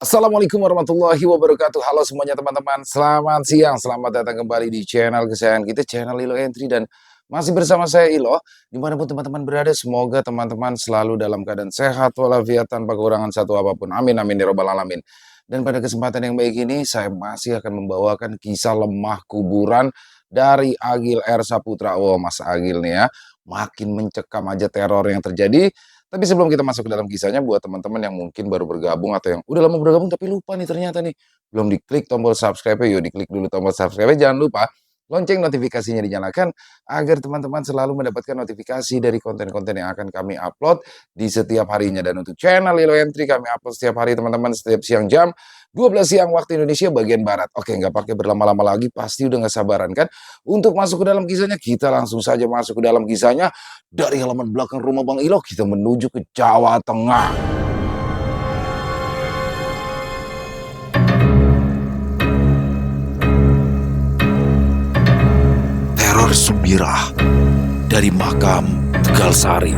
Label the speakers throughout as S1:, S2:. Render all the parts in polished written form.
S1: Assalamualaikum warahmatullahi wabarakatuh. Halo semuanya teman-teman, selamat siang, selamat datang kembali di channel kesayangan kita, channel Ilo Entry. Dan masih bersama saya Ilo, dimanapun teman-teman berada, semoga teman-teman selalu dalam keadaan sehat walafiat tanpa kekurangan satu apapun, amin amin ya robbal alamin. Dan pada kesempatan yang baik ini, saya masih akan membawakan kisah lemah kuburan dari Agil R. Saputra. Oh, Mas Agil nih ya, makin mencekam aja teror yang terjadi. Tapi sebelum kita masuk ke dalam kisahnya, buat teman-teman yang mungkin baru bergabung atau yang udah lama bergabung tapi lupa nih ternyata nih, belum diklik tombol subscribe, yuk diklik dulu tombol subscribe, jangan lupa lonceng notifikasinya dinyalakan agar teman-teman selalu mendapatkan notifikasi dari konten-konten yang akan kami upload di setiap harinya. Dan untuk channel Ilo Entry kami upload setiap hari teman-teman, setiap siang jam 12 siang waktu Indonesia bagian Barat. Oke, nggak pakai berlama-lama lagi, pasti udah nggak sabaran kan untuk masuk ke dalam kisahnya. Kita langsung saja masuk ke dalam kisahnya. Dari halaman belakang rumah Bang Ilo, kita menuju ke Jawa Tengah.
S2: Teror Sumbirah dari makam Tegal Sari.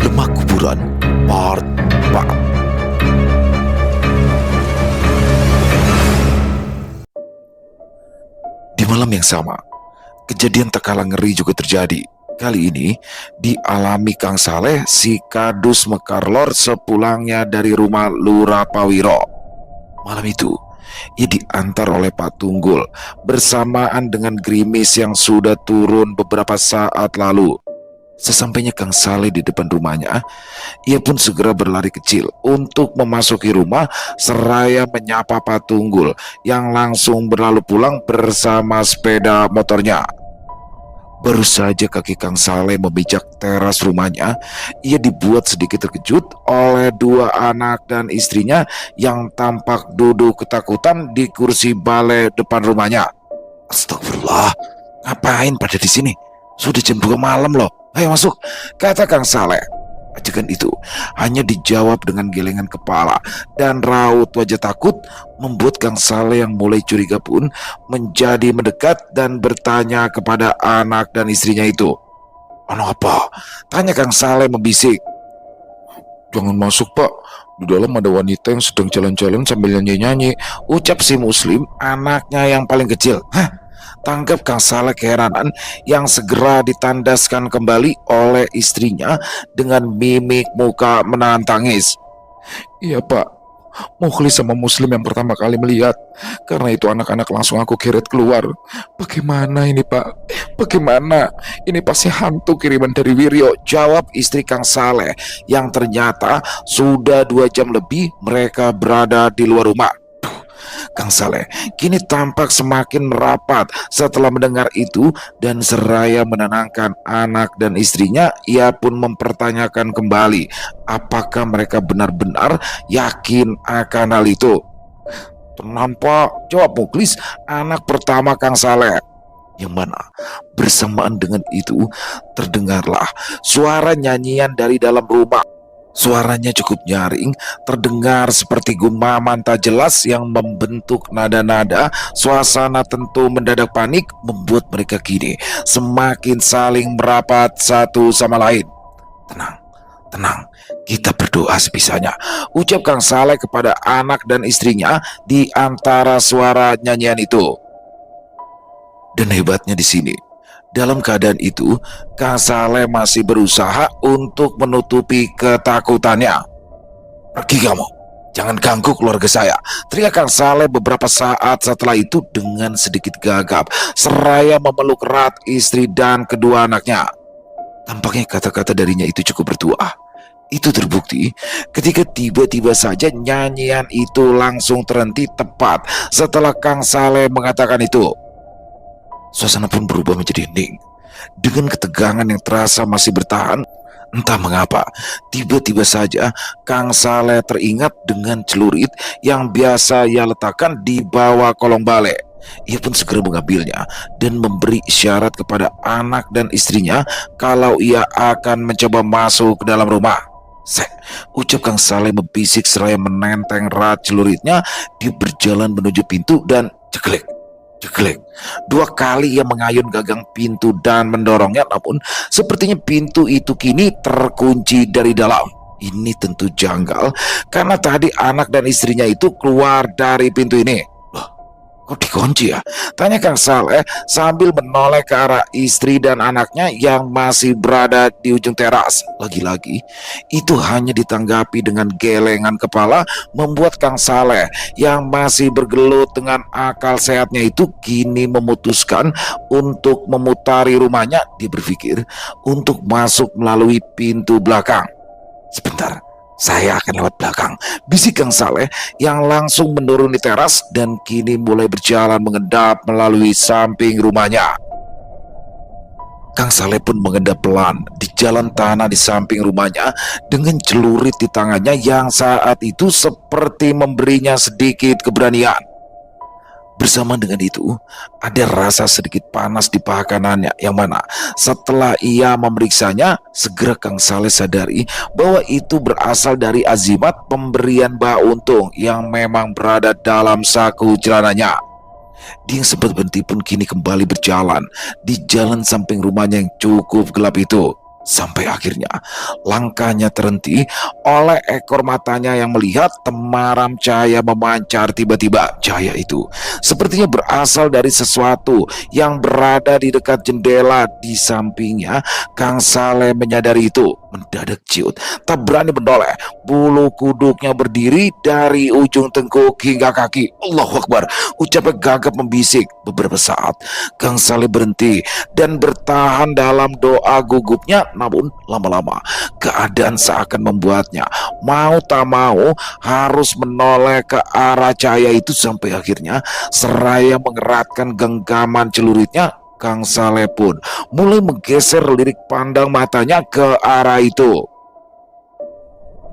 S2: Lemah Kuburan Part 4. Di malam yang sama, kejadian tak kalah ngeri juga terjadi. Kali ini dialami Kang Saleh si Kadus Mekarlor sepulangnya dari rumah Lurah Pawiro. Malam itu, ia diantar oleh Pak Tunggul bersamaan dengan gerimis yang sudah turun beberapa saat lalu. Sesampainya Kang Saleh di depan rumahnya, ia pun segera berlari kecil untuk memasuki rumah seraya menyapa Pak Tunggul yang langsung berlalu pulang bersama sepeda motornya. Baru saja kaki Kang Saleh memijak teras rumahnya, ia dibuat sedikit terkejut oleh dua anak dan istrinya yang tampak duduk ketakutan di kursi balai depan rumahnya. Astagfirullah, ngapain pada di sini? Sudah jam 2 malam loh. Ayo masuk, kata Kang Saleh. Ajakan itu hanya dijawab dengan gelengan kepala dan raut wajah takut, membuat Kang Saleh yang mulai curiga pun menjadi mendekat dan bertanya kepada anak dan istrinya itu. "Anak apa?" tanya Kang Saleh membisik. "Jangan masuk Pak, di dalam ada wanita yang sedang jalan-jalan sambil nyanyi-nyanyi," ucap si Muslim, anaknya yang paling kecil. "Hah?" Tanggap Kang Saleh keheranan yang segera ditandaskan kembali oleh istrinya dengan mimik muka menahan tangis. "Iya Pak, Mukhlis sama Muslim yang pertama kali melihat. Karena itu anak-anak langsung aku kirit keluar. Bagaimana ini Pak? Bagaimana? Ini pasti hantu kiriman dari Wiryo," jawab istri Kang Saleh yang ternyata sudah 2 jam lebih mereka berada di luar rumah. Kang Saleh kini tampak semakin merapat setelah mendengar itu, dan seraya menenangkan anak dan istrinya, ia pun mempertanyakan kembali apakah mereka benar-benar yakin akan hal itu. "Tenang Pak," jawab Muklis, anak pertama Kang Saleh. Yang mana bersamaan dengan itu terdengarlah suara nyanyian dari dalam rumah. Suaranya cukup nyaring, terdengar seperti gumaman tak jelas yang membentuk nada-nada. Suasana tentu mendadak panik, membuat mereka kini semakin saling merapat satu sama lain. "Tenang, tenang, kita berdoa sebisanya," ucap Kang Saleh kepada anak dan istrinya di antara suara nyanyian itu. Dan hebatnya di sini, dalam keadaan itu, Kang Saleh masih berusaha untuk menutupi ketakutannya. "Pergi kamu, jangan ganggu keluarga saya," teriak Kang Saleh beberapa saat setelah itu dengan sedikit gagap, seraya memeluk erat istri dan kedua anaknya. Tampaknya kata-kata darinya itu cukup bertuah. Itu terbukti ketika tiba-tiba saja nyanyian itu langsung terhenti tepat setelah Kang Saleh mengatakan itu. Suasana pun berubah menjadi hening. Dengan ketegangan yang terasa masih bertahan, entah mengapa, tiba-tiba saja Kang Saleh teringat dengan celurit yang biasa ia letakkan di bawah kolong balai. Ia pun segera mengambilnya dan memberi isyarat kepada anak dan istrinya kalau ia akan mencoba masuk ke dalam rumah. "Sek," ucap Kang Saleh membisik seraya menenteng erat celuritnya. Dia berjalan menuju pintu dan ceklek. Jeglek. 2 kali ia mengayun gagang pintu dan mendorongnya, namun sepertinya pintu itu kini terkunci dari dalam. Ini tentu janggal karena tadi anak dan istrinya itu keluar dari pintu ini. Loh, kok dikunci ya? Tanya Kang Saleh sambil menoleh ke arah istri dan anaknya yang masih berada di ujung teras. Lagi-lagi, itu hanya ditanggapi dengan gelengan kepala, membuat Kang Saleh yang masih bergelut dengan akal sehatnya itu kini memutuskan untuk memutari rumahnya. Dia berpikir untuk masuk melalui pintu belakang. Sebentar, saya akan lewat belakang, bisik Kang Saleh yang langsung menuruni teras dan kini mulai berjalan mengendap melalui samping rumahnya. Kang Saleh pun mengendap pelan di jalan tanah di samping rumahnya dengan celurit di tangannya yang saat itu seperti memberinya sedikit keberanian. Bersama dengan itu, ada rasa sedikit panas di paha kanannya yang mana setelah ia memeriksanya, segera Kang Saleh sadari bahwa itu berasal dari azimat pemberian Mbah Untung yang memang berada dalam saku celananya. Dia yang sempat berhenti pun kini kembali berjalan di jalan samping rumahnya yang cukup gelap itu. Sampai akhirnya langkahnya terhenti oleh ekor matanya yang melihat temaram cahaya memancar tiba-tiba. Cahaya itu sepertinya berasal dari sesuatu yang berada di dekat jendela di sampingnya. Kang Saleh menyadari itu. Mendadak ciut, tak berani menoleh. Bulu kuduknya berdiri dari ujung tengkuk hingga kaki. Allahu Akbar, ucapnya gagap membisik. Beberapa saat Kang Saleh berhenti dan bertahan dalam doa gugupnya. Namun lama-lama keadaan seakan membuatnya mau tak mau harus menoleh ke arah cahaya itu. Sampai akhirnya seraya mengeratkan genggaman celuritnya, Kang Saleh pun mulai menggeser lirik pandang matanya ke arah itu.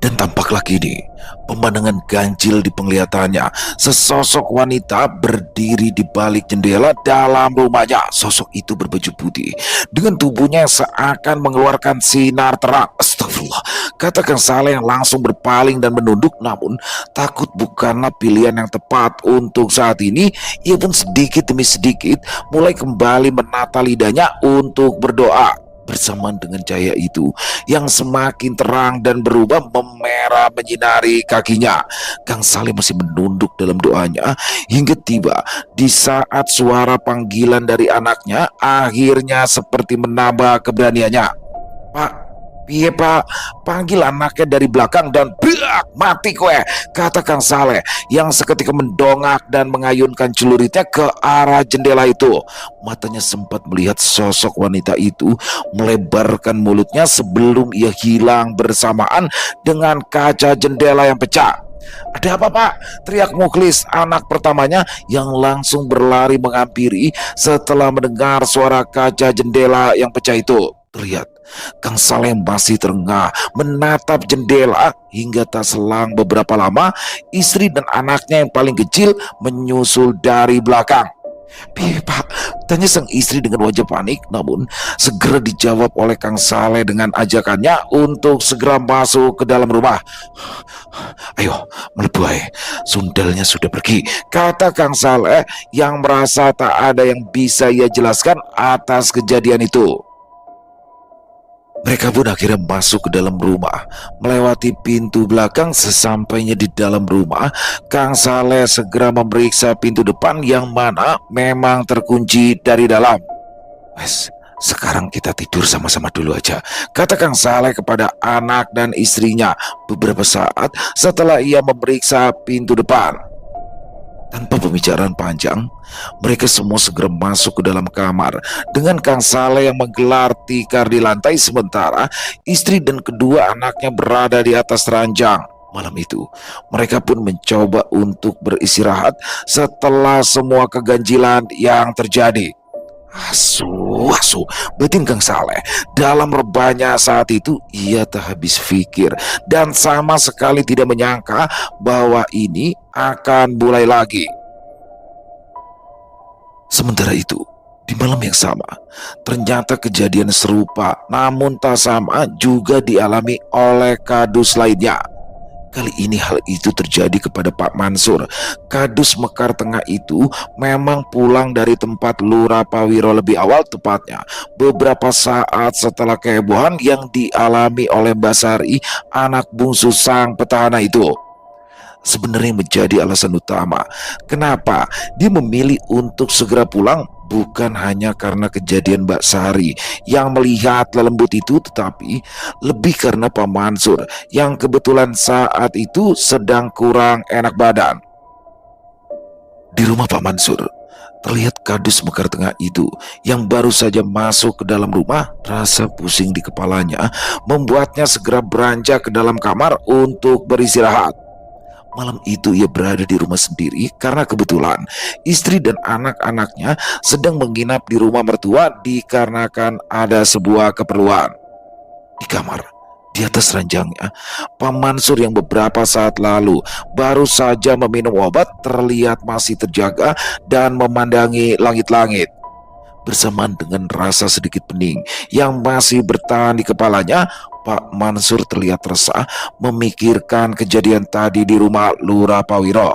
S2: Dan tampaklah kini pemandangan ganjil di penglihatannya. Sesosok wanita berdiri di balik jendela dalam rumahnya. Sosok itu berbaju putih dengan tubuhnya yang seakan mengeluarkan sinar terang. Astagfirullah, kata Kang Saleh yang langsung berpaling dan menunduk. Namun takut bukanlah pilihan yang tepat untuk saat ini. Ia pun sedikit demi sedikit mulai kembali menata lidahnya untuk berdoa. Bersamaan dengan cahaya itu yang semakin terang dan berubah memerah menyinari kakinya, Kang Saleh masih menunduk dalam doanya hingga tiba di saat suara panggilan dari anaknya akhirnya seperti menambah keberaniannya. Pak, piye Pak? Panggil anaknya dari belakang dan beak, mati kowe, kata Kang Saleh yang seketika mendongak dan mengayunkan celuritnya ke arah jendela itu. Matanya sempat melihat sosok wanita itu melebarkan mulutnya sebelum ia hilang bersamaan dengan kaca jendela yang pecah. Ada apa Pak? Teriak Mukhlis, anak pertamanya yang langsung berlari menghampiri setelah mendengar suara kaca jendela yang pecah itu. Terlihat Kang Saleh masih terengah menatap jendela hingga tak selang beberapa lama istri dan anaknya yang paling kecil menyusul dari belakang. "Piye Pak?" tanya sang istri dengan wajah panik, namun segera dijawab oleh Kang Saleh dengan ajakannya untuk segera masuk ke dalam rumah. "Ayo mlebu ae, sundalnya sudah pergi," kata Kang Saleh yang merasa tak ada yang bisa ia jelaskan atas kejadian itu. Mereka pun akhirnya masuk ke dalam rumah. Melewati pintu belakang, sesampainya di dalam rumah, Kang Saleh segera memeriksa pintu depan yang mana memang terkunci dari dalam. "Wes, sekarang kita tidur sama-sama dulu aja," kata Kang Saleh kepada anak dan istrinya beberapa saat setelah ia memeriksa pintu depan. Tanpa pembicaraan panjang, mereka semua segera masuk ke dalam kamar dengan Kang Saleh yang menggelar tikar di lantai sementara istri dan kedua anaknya berada di atas ranjang. Malam itu, mereka pun mencoba untuk beristirahat setelah semua keganjilan yang terjadi. Asu, batin Kang Saleh dalam rebahnya saat itu. Ia tak habis pikir dan sama sekali tidak menyangka bahwa ini akan mulai lagi. Sementara itu, di malam yang sama, ternyata kejadian serupa namun tak sama juga dialami oleh kadus lainnya. Kali ini hal itu terjadi kepada Pak Mansur. Kadus Mekar Tengah itu memang pulang dari tempat Lurah Pawiro lebih awal, tepatnya beberapa saat setelah kehebohan yang dialami oleh Mbak Sari, anak bungsu sang petahana itu. Sebenarnya menjadi alasan utama kenapa dia memilih untuk segera pulang bukan hanya karena kejadian Mbak Sari yang melihat lelembut itu, tetapi lebih karena Pak Mansur yang kebetulan saat itu sedang kurang enak badan. Di rumah Pak Mansur terlihat Kadus Mekar Tengah itu yang baru saja masuk ke dalam rumah. Rasa pusing di kepalanya membuatnya segera beranjak ke dalam kamar untuk beristirahat. Malam itu ia berada di rumah sendiri karena kebetulan istri dan anak-anaknya sedang menginap di rumah mertua dikarenakan ada sebuah keperluan. Di kamar, di atas ranjangnya, Pak Mansur yang beberapa saat lalu baru saja meminum obat terlihat masih terjaga dan memandangi langit-langit. Bersamaan dengan rasa sedikit pening yang masih bertahan di kepalanya, Pak Mansur terlihat resah memikirkan kejadian tadi di rumah Lurah Pawiro.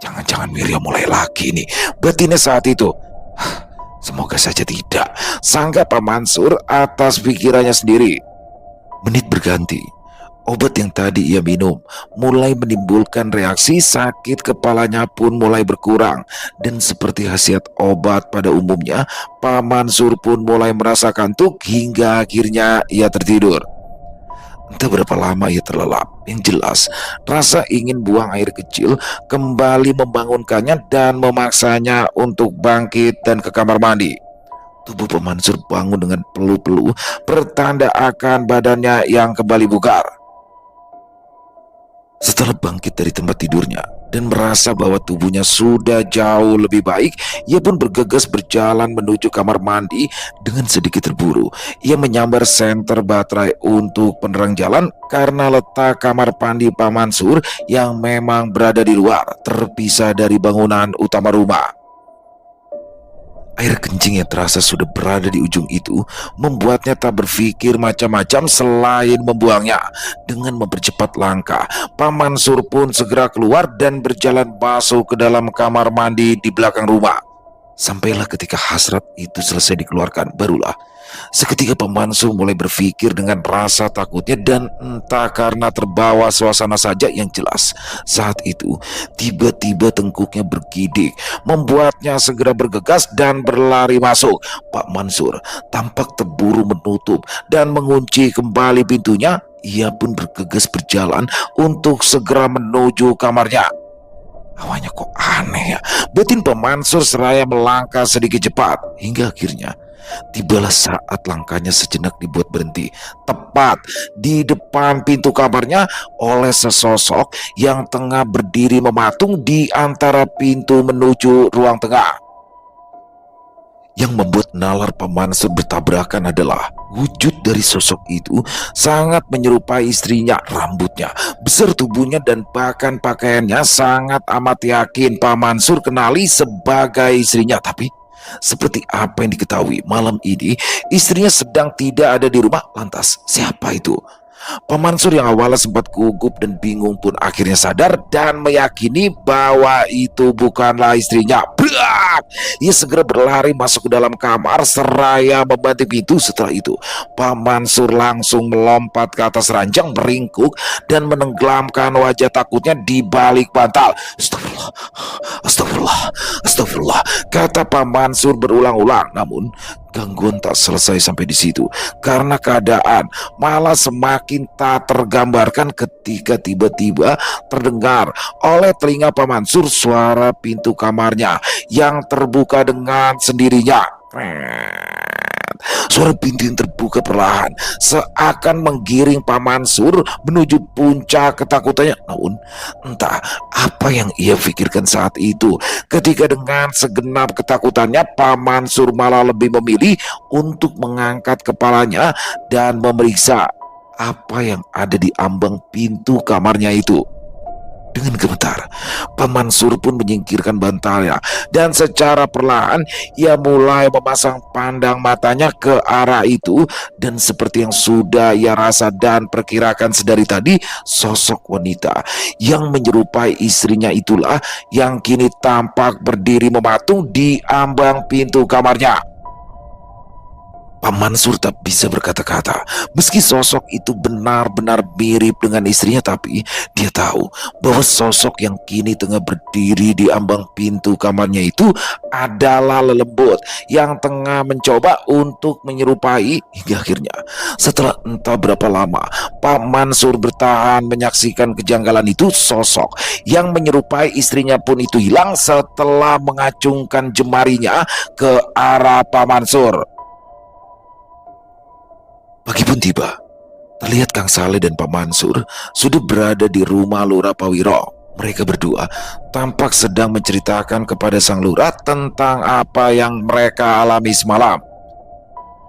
S2: Jangan-jangan Miriam mulai lagi nih batinnya saat itu. Semoga saja tidak, sangka Pak Mansur atas pikirannya sendiri. Menit berganti. Obat yang tadi ia minum mulai menimbulkan reaksi, sakit kepalanya pun mulai berkurang. Dan seperti khasiat obat pada umumnya, Pak Mansur pun mulai merasa kantuk hingga akhirnya ia tertidur. Entah berapa lama ia terlelap, yang jelas rasa ingin buang air kecil kembali membangunkannya dan memaksanya untuk bangkit dan ke kamar mandi. Tubuh Pak Mansur bangun dengan peluh-peluh, pertanda akan badannya yang kembali bugar. Setelah bangkit dari tempat tidurnya dan merasa bahwa tubuhnya sudah jauh lebih baik, ia pun bergegas berjalan menuju kamar mandi dengan sedikit terburu. Ia menyambar senter baterai untuk penerang jalan karena letak kamar mandi Pak Mansur yang memang berada di luar, terpisah dari bangunan utama rumah. Air kencing yang terasa sudah berada di ujung itu membuatnya tak berpikir macam-macam selain membuangnya. Dengan mempercepat langkah, Pak Mansur pun segera keluar dan berjalan masuk ke dalam kamar mandi di belakang rumah. Sampailah ketika hasrat itu selesai dikeluarkan, barulah seketika Pak Mansur mulai berpikir dengan rasa takutnya, dan entah karena terbawa suasana saja, yang jelas saat itu tiba-tiba tengkuknya bergidik membuatnya segera bergegas dan berlari masuk. Pak Mansur tampak terburu menutup dan mengunci kembali pintunya. Ia pun bergegas berjalan untuk segera menuju kamarnya. Awalnya kok aneh ya, batin Pak Mansur seraya melangkah sedikit cepat hingga akhirnya tibalah saat langkahnya sejenak dibuat berhenti tepat di depan pintu kamarnya oleh sesosok yang tengah berdiri mematung di antara pintu menuju ruang tengah. Yang membuat nalar Pak Mansur bertabrakan adalah wujud dari sosok itu sangat menyerupai istrinya. Rambutnya, besar tubuhnya, dan bahkan pakaiannya sangat amat yakin Pak Mansur kenali sebagai istrinya. Tapi seperti apa yang diketahui, malam ini istrinya sedang tidak ada di rumah. Lantas siapa itu? Pak Mansur yang awalnya sempat gugup dan bingung pun akhirnya sadar dan meyakini bahwa itu bukanlah istrinya. Brak! Ia segera berlari masuk ke dalam kamar seraya membanting pintu. Setelah itu Pak Mansur langsung melompat ke atas ranjang, meringkuk dan menenggelamkan wajah takutnya di balik bantal. Astagfirullah, astagfirullah, astagfirullah, kata Pak Mansur berulang-ulang. Namun gangguan tak selesai sampai di situ, karena keadaan malah semakin tak tergambarkan ketika tiba-tiba terdengar oleh telinga Pak Mansur suara pintu kamarnya yang terbuka dengan sendirinya. Suara pintu yang terbuka perlahan seakan menggiring Pak Mansur menuju puncak ketakutannya. Namun entah apa yang ia pikirkan saat itu, ketika dengan segenap ketakutannya Pak Mansur malah lebih memilih untuk mengangkat kepalanya dan memeriksa apa yang ada di ambang pintu kamarnya itu. Dengan gemetar, Pak Mansur pun menyingkirkan bantalnya dan secara perlahan ia mulai memasang pandang matanya ke arah itu, dan seperti yang sudah ia rasa dan perkirakan sedari tadi, sosok wanita yang menyerupai istrinya itulah yang kini tampak berdiri mematung di ambang pintu kamarnya. Pak Mansur tak bisa berkata-kata. Meski sosok itu benar-benar mirip dengan istrinya, tapi dia tahu bahwa sosok yang kini tengah berdiri di ambang pintu kamarnya itu adalah lelembut yang tengah mencoba untuk menyerupai. Hingga akhirnya setelah entah berapa lama Pak Mansur bertahan menyaksikan kejanggalan itu, sosok yang menyerupai istrinya pun itu hilang setelah mengacungkan jemarinya ke arah Pak Mansur. Pagi pun tiba. Terlihat Kang Saleh dan Pak Mansur sudah berada di rumah Lurah Pawiro. Mereka berdua tampak sedang menceritakan kepada sang lurah tentang apa yang mereka alami semalam.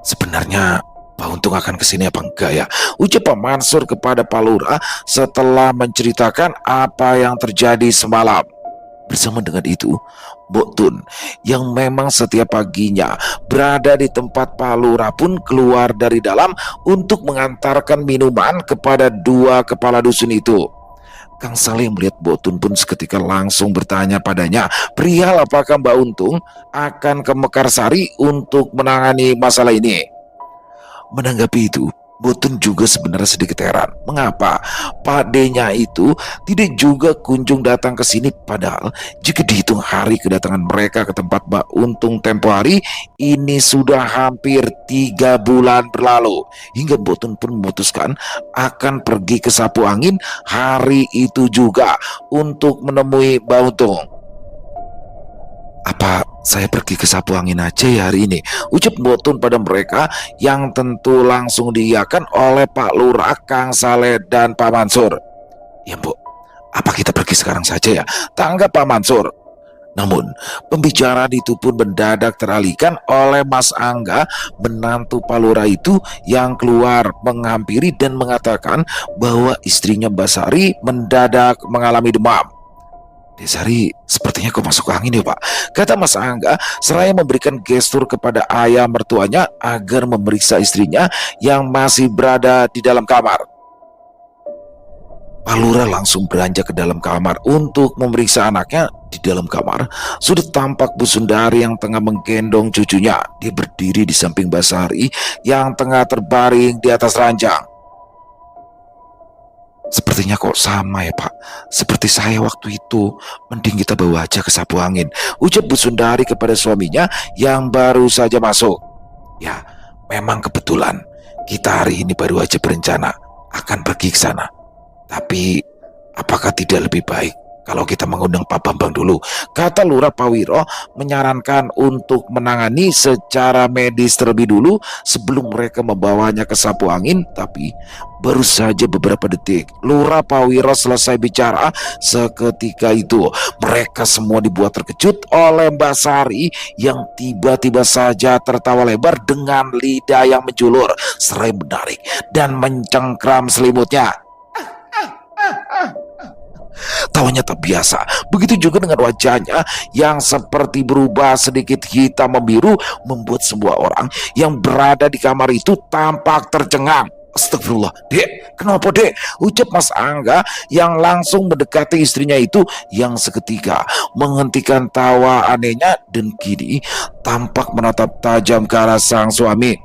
S2: Sebenarnya Pak Untung akan kesini apa enggak ya? Ucap Pak Mansur kepada Pak Lurah setelah menceritakan apa yang terjadi semalam. Bersama dengan itu, Mbok Tun yang memang setiap paginya berada di tempat Pak Lurah pun keluar dari dalam untuk mengantarkan minuman kepada dua kepala dusun itu. Kang Saleh melihat Mbok Tun pun seketika langsung bertanya padanya, perihal apakah Mbak Untung akan ke Mekarsari untuk menangani masalah ini. Menanggapi itu, Botun juga sebenarnya sedikit heran. Mengapa Pak D-nya itu tidak juga kunjung datang ke sini, padahal jika dihitung hari kedatangan mereka ke tempat Mbak Untung tempo hari, ini sudah hampir 3 bulan berlalu. Hingga Botun pun memutuskan akan pergi ke Sapu Angin hari itu juga untuk menemui Mbak Untung. Apa saya pergi ke Sapu Angin aja ya hari ini? Ucap Botun pada mereka yang tentu langsung diiyakan oleh Pak Lurah, Kang Saleh, dan Pak Mansur. Ya Bu, apa kita pergi sekarang saja ya? Tanggap Pak Mansur. Namun pembicaraan itu pun mendadak teralihkan oleh Mas Angga, menantu Pak Lurah itu, yang keluar menghampiri dan mengatakan bahwa istrinya Mbak Sari mendadak mengalami demam. Desari, sepertinya kau masuk angin ya Pak, kata Mas Angga seraya memberikan gestur kepada ayah mertuanya agar memeriksa istrinya yang masih berada di dalam kamar. Pak Lurah langsung beranjak ke dalam kamar untuk memeriksa anaknya. Di dalam kamar sudah tampak Bu Sundari yang tengah menggendong cucunya. Dia berdiri di samping Mbak Sari yang tengah terbaring di atas ranjang. Sepertinya kok sama ya Pak, seperti saya waktu itu. Mending kita bawa aja ke Sapu Angin, ucap Bu Sundari kepada suaminya yang baru saja masuk. Ya, memang kebetulan kita hari ini baru aja berencana akan pergi ke sana. Tapi apakah tidak lebih baik kalau kita mengundang Pak Bambang dulu, kata Lurah Pawiro, menyarankan untuk menangani secara medis terlebih dulu sebelum mereka membawanya ke Sapu Angin. Tapi baru saja beberapa detik Lurah Pawiro selesai bicara, seketika itu mereka semua dibuat terkejut oleh Mbak Sari yang tiba-tiba saja tertawa lebar dengan lidah yang menjulur seraya menarik dan mencengkram selimutnya. Tawanya tak biasa, begitu juga dengan wajahnya yang seperti berubah sedikit hitam membiru, membuat semua orang yang berada di kamar itu tampak tercengang. Astagfirullah, Dek, kenapa Dek? Ucap Mas Angga yang langsung mendekati istrinya itu, yang seketika menghentikan tawa anehnya dan kini tampak menatap tajam ke arah sang suami.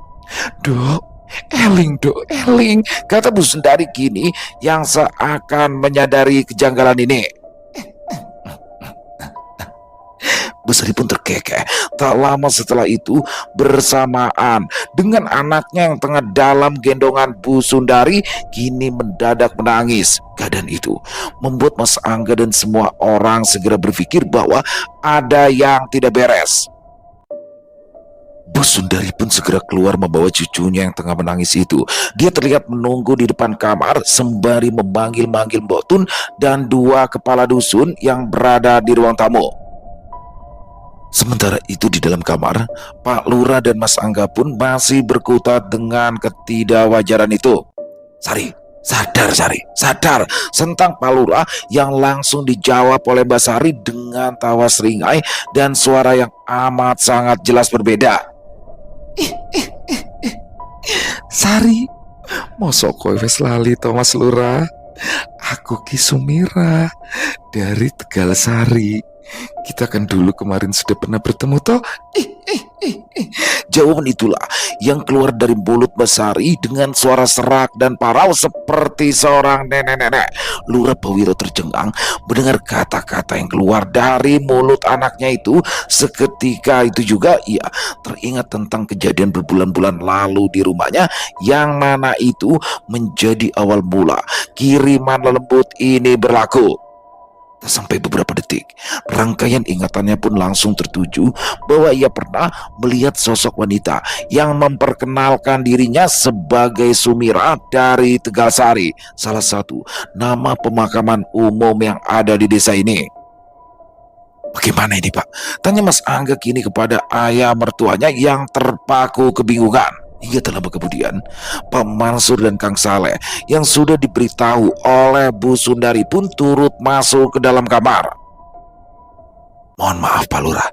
S2: Dok, Eling dok, Eling, kata Bu Sundari kini yang seakan menyadari kejanggalan ini. Bu Sari pun terkekeh. Tak lama setelah itu, bersamaan dengan anaknya yang tengah dalam gendongan Bu Sundari kini mendadak menangis. Keadaan itu membuat Mas Angga dan semua orang segera berpikir bahwa ada yang tidak beres. Bu Sundari pun segera keluar membawa cucunya yang tengah menangis itu. Dia terlihat menunggu di depan kamar sembari memanggil-manggil Mbok Tun dan dua kepala dusun yang berada di ruang tamu. Sementara itu di dalam kamar, Pak Lurah dan Mas Angga pun masih berkutat dengan ketidakwajaran itu. Sari, Sadar Sari, sadar, sentang Pak Lurah yang langsung dijawab oleh Mbak Sari dengan tawa seringai dan suara yang amat sangat jelas berbeda. Sari, mosok kowe wis lali to Mas Lurah? Aku Ki Sumira dari Tegal Sari. Kita kan dulu kemarin sudah pernah bertemu toh? Jawaban itulah yang keluar dari mulut Mbak Sari dengan suara serak dan parau seperti seorang nenek-nenek. Lurah Pawiro tercengang mendengar kata-kata yang keluar dari mulut anaknya itu. Seketika itu juga ia teringat tentang kejadian berbulan-bulan lalu di rumahnya, yang mana itu menjadi awal mula kiriman lembut ini berlaku. Tak sampai beberapa detik, rangkaian ingatannya pun langsung tertuju bahwa ia pernah melihat sosok wanita yang memperkenalkan dirinya sebagai Sumira dari Tegal Sari, salah satu nama pemakaman umum yang ada di desa ini. Bagaimana ini Pak? Tanya Mas Angga kini kepada ayah mertuanya yang terpaku kebingungan. Hingga tak lama kemudian, Pak Mansur dan Kang Saleh yang sudah diberitahu oleh Bu Sundari pun turut masuk ke dalam kamar. Mohon maaf Pak Lurah,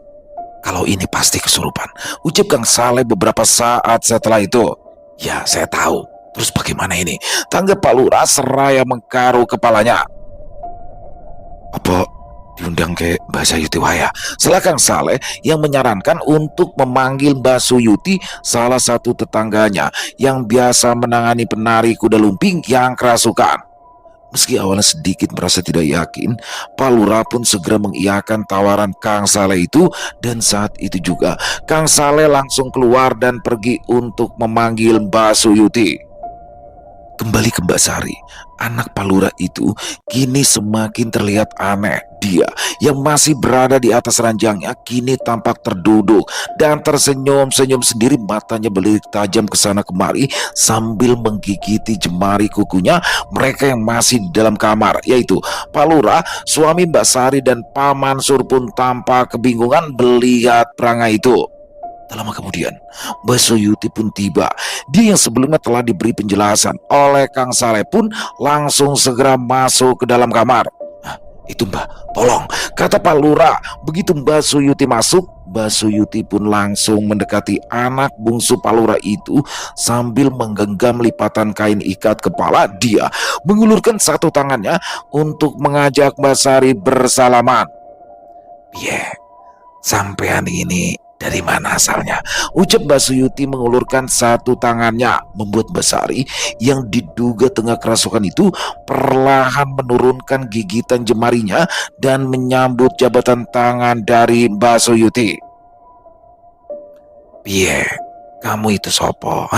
S2: kalau ini pasti kesurupan, ucap Kang Saleh beberapa saat setelah itu. Ya saya tahu, terus bagaimana ini? Tanggap Pak Lurah seraya mengkaru kepalanya. Apa diundang ke Mbak Sayuti waya? Setelah Kang Saleh yang menyarankan untuk memanggil Mbak Suyuti, salah satu tetangganya yang biasa menangani penari kuda lumping yang kerasukan. Meski awalnya sedikit merasa tidak yakin, Pak Lurah pun segera mengiyakan tawaran Kang Saleh itu, dan saat itu juga Kang Saleh langsung keluar dan pergi untuk memanggil Mbak Suyuti. Kembali ke Mbak Sari, anak Pak Lurah itu kini semakin terlihat aneh. Dia yang masih berada di atas ranjangnya kini tampak terduduk dan tersenyum-senyum sendiri, matanya berlirik tajam ke sana kemari sambil menggigiti jemari kukunya mereka yang masih di dalam kamar, yaitu Pak Lurah, suami Mbak Sari, dan Pak Mansur pun tampak kebingungan melihat perangai itu. Tak lama kemudian, Mbak Suyuti pun tiba. Dia yang sebelumnya telah diberi penjelasan oleh Kang Saleh pun langsung segera masuk ke dalam kamar. Itu Mbak, tolong, kata Pak Lurah. Begitu Mbak Suyuti masuk, Mbak Suyuti pun langsung mendekati anak bungsu Pak Lurah itu sambil menggenggam lipatan kain ikat kepala. Dia mengulurkan satu tangannya untuk mengajak Mbak Sari bersalaman. Sampean ini dari mana asalnya? Ucap Mbak Suyuti mengulurkan satu tangannya, membuat Mbak Sari yang diduga tengah kerasukan itu perlahan menurunkan gigitan jemarinya dan menyambut jabatan tangan dari Mbak Suyuti. Kamu itu sopo?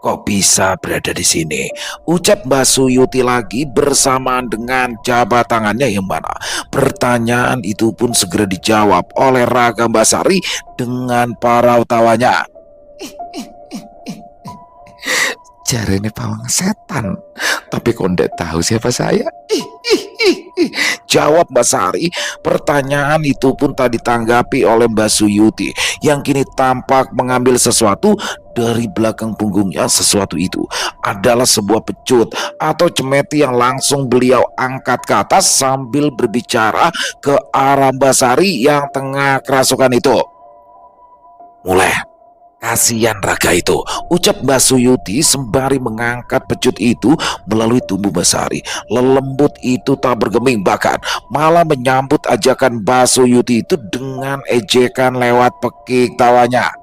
S2: Kok bisa berada di sini? Ucap Mbak Suyuti lagi bersamaan dengan jabat tangannya, yang mana pertanyaan itu pun segera dijawab oleh raga Mbak Sari dengan parau tawanya. Jarene pawang setan, tapi kok ndak tahu siapa saya? Jawab Mbak Sari. Pertanyaan itu pun tak ditanggapi oleh Mbak Suyuti yang kini tampak mengambil sesuatu dari belakang punggungnya. Sesuatu itu adalah sebuah pecut atau cemeti yang langsung beliau angkat ke atas sambil berbicara ke arah Mbak Sari yang tengah kerasukan itu. Mulai, kasihan raga itu, ucap Mbak Suyuti sembari mengangkat pecut itu melalui tubuh Mbak Sari. Lelembut itu tak bergeming, bahkan malah menyambut ajakan Mbak Suyuti itu dengan ejekan lewat pekik tawanya.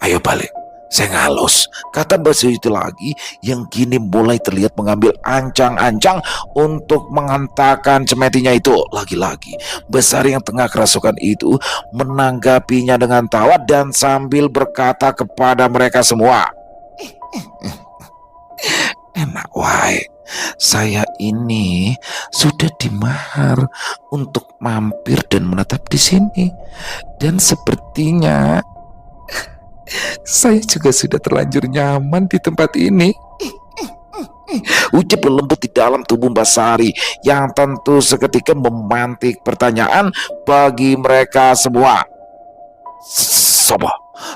S2: Ayo balik, saya ngalus, kata Mbak Suyuti lagi yang kini mulai terlihat mengambil ancang-ancang untuk menghentakkan cemetinya itu. Lagi-lagi Mbak Sari yang tengah kerasukan itu menanggapinya dengan tawa dan sambil berkata kepada mereka semua, enak wae, saya ini sudah dimahar untuk mampir dan menetap di sini, dan sepertinya saya juga sudah terlanjur nyaman di tempat ini. Ucap lembut di dalam tubuh Mbak Sari yang tentu seketika memantik pertanyaan bagi mereka semua.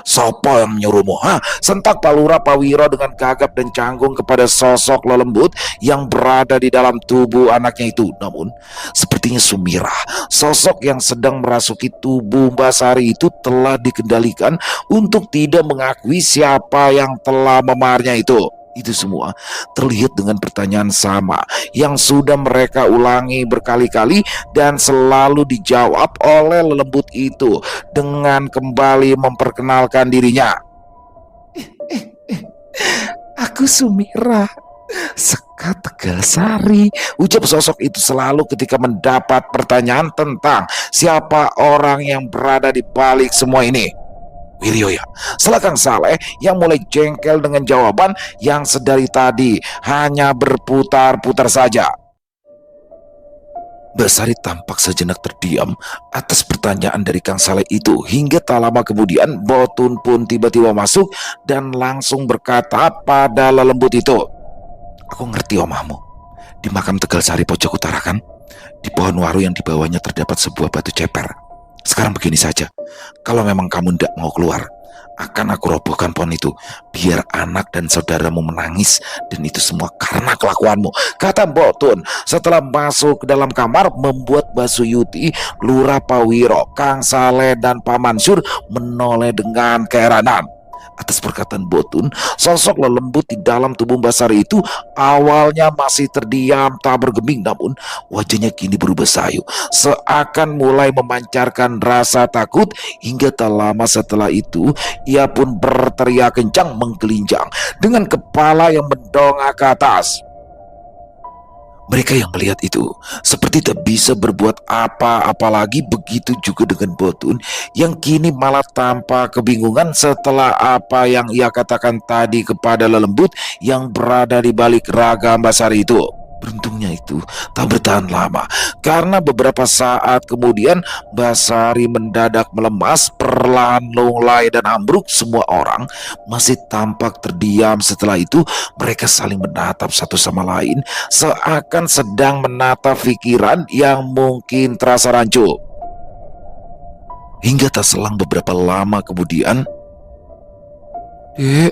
S2: Sopo yang nyuruhmu? Hah? Sentak Pak Lurah Pawiro dengan gagap dan canggung kepada sosok lelembut yang berada di dalam tubuh anaknya itu. Namun, sepertinya Sumirah, sosok yang sedang merasuki tubuh Mbak Sari itu telah dikendalikan untuk tidak mengakui siapa yang telah memaharnya itu. Itu semua terlihat dengan pertanyaan sama yang sudah mereka ulangi berkali-kali dan selalu dijawab oleh lelembut itu dengan kembali memperkenalkan dirinya. Aku Sumirah, Sekar Tegalsari, ucap sosok itu selalu ketika mendapat pertanyaan tentang siapa orang yang berada di balik semua ini. Wiryoya, setelah Kang Saleh yang mulai jengkel dengan jawaban yang sedari tadi hanya berputar-putar saja. Mbak Sari tampak sejenak terdiam atas pertanyaan dari Kang Saleh itu, hingga tak lama kemudian Botun pun tiba-tiba masuk dan langsung berkata pada lelembut itu, "Aku ngerti omahmu. Di makam Tegalsari pojok utara kan? Di pohon waru yang di bawahnya terdapat sebuah batu ceper. Sekarang begini saja, kalau memang kamu tidak mau keluar, akan aku robohkan pohon itu, biar anak dan saudaramu menangis, dan itu semua karena kelakuanmu," kata Botun setelah masuk ke dalam kamar, membuat Mbak Suyuti, Lurah Pawiro, Kang Saleh, dan Pak Mansur menoleh dengan keheranan. Atas perkataan Botun, sosok lelembut di dalam tubuh Mbak Sari itu awalnya masih terdiam tak bergeming, namun wajahnya kini berubah sayu, seakan mulai memancarkan rasa takut, hingga tak lama setelah itu ia pun berteriak kencang menggelinjang dengan kepala yang mendongak ke atas. Mereka yang melihat itu seperti tak bisa berbuat apa-apa lagi, begitu juga dengan Botun yang kini malah tampak kebingungan setelah apa yang ia katakan tadi kepada lelembut yang berada di balik raga Mbak Sari itu. Beruntungnya itu tak bertahan lama, karena beberapa saat kemudian Mbak Sari mendadak melemas, perlahan lunglai dan ambruk. Semua orang masih tampak terdiam. Setelah itu mereka saling menatap satu sama lain, seakan sedang menatap pikiran yang mungkin terasa rancu. Hingga tak selang beberapa lama kemudian, "Dek,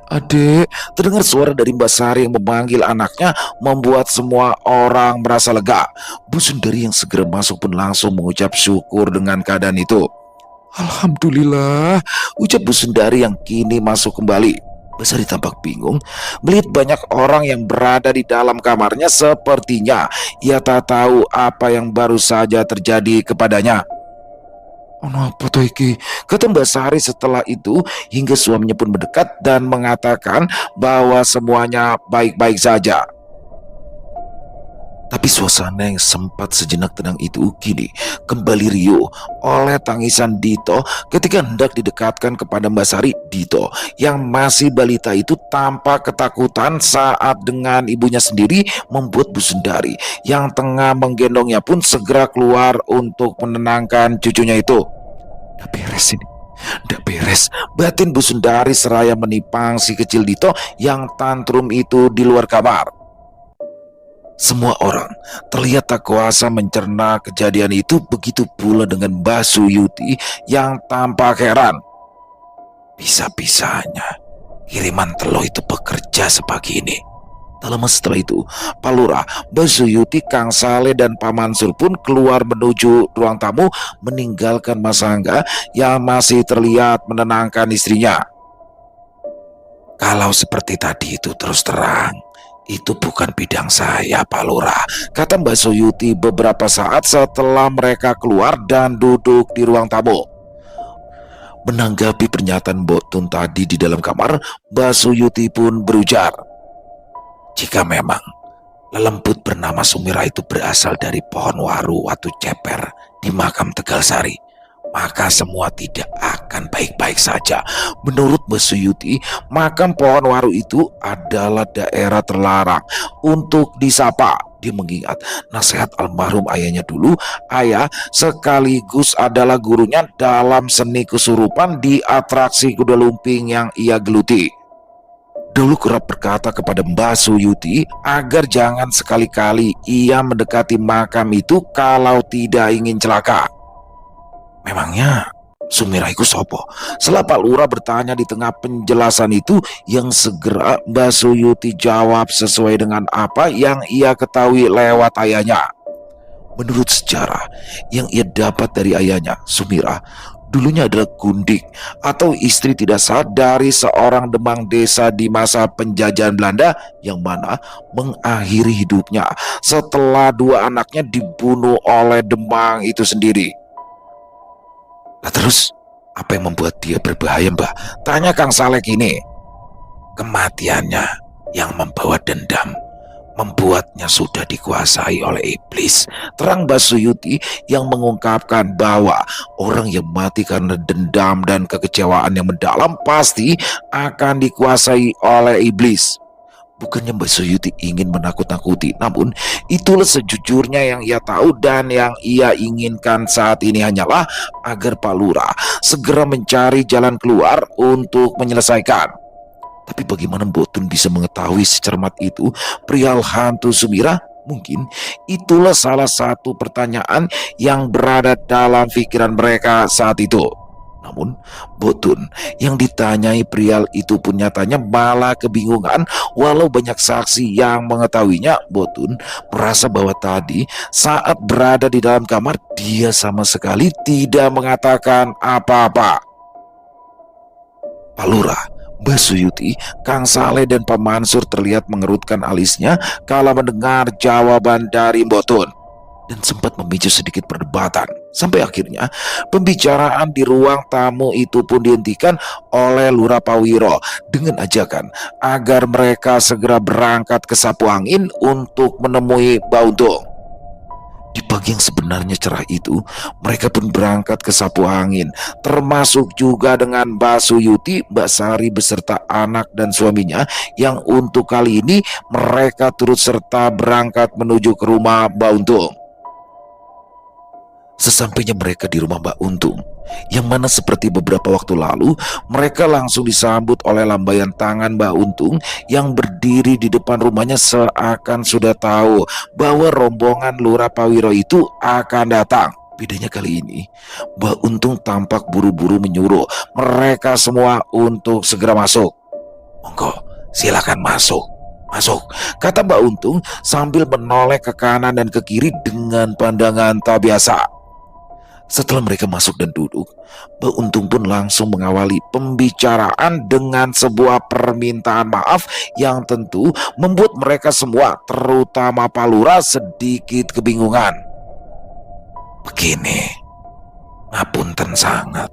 S2: Adek," terdengar suara dari Mbak Sari yang memanggil anaknya, membuat semua orang merasa lega. Bu Sundari yang segera masuk pun langsung mengucap syukur dengan keadaan itu. "Alhamdulillah," ucap Bu Sundari yang kini masuk kembali. Mbak Sari tampak bingung melihat banyak orang yang berada di dalam kamarnya. Sepertinya ia tak tahu apa yang baru saja terjadi kepadanya. "Ono apa toh iki?" kata Mbak Sari setelah itu, hingga suaminya pun mendekat dan mengatakan bahwa semuanya baik-baik saja. Tapi suasana yang sempat sejenak tenang itu kini kembali riuh oleh tangisan Dito ketika hendak didekatkan kepada Mbak Sari. Dito yang masih balita itu tampak ketakutan saat dengan ibunya sendiri, membuat Bu Sundari yang tengah menggendongnya pun segera keluar untuk menenangkan cucunya itu. "Udah beres ini, udah beres," batin Bu Sundari seraya menipang si kecil Dito yang tantrum itu di luar kamar. Semua orang terlihat tak kuasa mencerna kejadian itu, begitu pula dengan Mbak Suyuti yang tampak heran. Bisa-bisanya kiriman telur itu bekerja sepagi ini. Tak lama setelah itu, Pak Lurah, Mbak Suyuti, Kang Saleh, dan Pak Mansur pun keluar menuju ruang tamu, meninggalkan Mas Angga yang masih terlihat menenangkan istrinya. "Kalau seperti tadi itu terus terang, itu bukan bidang saya, Pak Lurah," kata Mbak Suyuti beberapa saat setelah mereka keluar dan duduk di ruang tamu. Menanggapi pernyataan Botun tadi di dalam kamar, Mbak Suyuti pun berujar, "Jika memang lelembut bernama Sumirah itu berasal dari pohon waru Watu Ceper di makam Tegalsari, maka semua tidak akan baik-baik saja. Menurut Mbak Suyuti, makam pohon waru itu adalah daerah terlarang untuk disapa." Dia mengingat nasihat almarhum ayahnya dulu. Ayah sekaligus adalah gurunya dalam seni kesurupan di atraksi kuda lumping yang ia geluti. Dulu kerap berkata kepada Mbak Suyuti agar jangan sekali-kali ia mendekati makam itu kalau tidak ingin celaka. Memangnya Sumira iku sopo? Setelah Pak Lurah bertanya di tengah penjelasan itu, yang segera Mbak Suyuti jawab sesuai dengan apa yang ia ketahui lewat ayahnya. Menurut sejarah yang ia dapat dari ayahnya, Sumira dulunya adalah gundik atau istri tidak sah dari seorang demang desa di masa penjajahan Belanda yang mana mengakhiri hidupnya setelah dua anaknya dibunuh oleh demang itu sendiri. Nah terus, apa yang membuat dia berbahaya, Mbah? Tanya Kang Saleh ini. Kematiannya yang membawa dendam, membuatnya sudah dikuasai oleh iblis. Terang Mbak Suyuti yang mengungkapkan bahwa orang yang mati karena dendam dan kekecewaan yang mendalam pasti akan dikuasai oleh iblis. Bukannya Mbak Suyuti ingin menakut-nakuti, namun itulah sejujurnya yang ia tahu, dan yang ia inginkan saat ini hanyalah agar Pak Lurah segera mencari jalan keluar untuk menyelesaikan. Tapi bagaimana Mbok Tun bisa mengetahui secermat itu perihal hantu Sumira? Mungkin itulah salah satu pertanyaan yang berada dalam pikiran mereka saat itu. Namun Mbok Tun yang ditanyai perihal itu pun nyatanya malah kebingungan. Walau banyak saksi yang mengetahuinya, Mbok Tun merasa bahwa tadi saat berada di dalam kamar dia sama sekali tidak mengatakan apa-apa. Pak Lurah, Mbak Suyuti, Kang Saleh dan Pak Mansur terlihat mengerutkan alisnya kala mendengar jawaban dari Mbok Tun, dan sempat memicu sedikit perdebatan. Sampai akhirnya pembicaraan di ruang tamu itu pun dihentikan oleh Lurah Pawiro dengan ajakan agar mereka segera berangkat ke Sapu Angin untuk menemui Mbak Untung. Di pagi yang sebenarnya cerah itu, mereka pun berangkat ke Sapu Angin, termasuk juga dengan Mbak Suyuti, Mbak Sari beserta anak dan suaminya, yang untuk kali ini mereka turut serta berangkat menuju ke rumah Mbak Untung. Sesampainya mereka di rumah Mbak Untung, yang mana seperti beberapa waktu lalu, mereka langsung disambut oleh lambaian tangan Mbak Untung yang berdiri di depan rumahnya seakan sudah tahu bahwa rombongan Lurah Pawiro itu akan datang. Bedanya kali ini, Mbak Untung tampak buru-buru menyuruh mereka semua untuk segera masuk. Monggo, silakan masuk. Masuk, kata Mbak Untung sambil menoleh ke kanan dan ke kiri dengan pandangan tak biasa. Setelah mereka masuk dan duduk, Mbak Untung pun langsung mengawali pembicaraan dengan sebuah permintaan maaf yang tentu membuat mereka semua, terutama Pak Lurah, sedikit kebingungan. Begini, ngapunten sangat,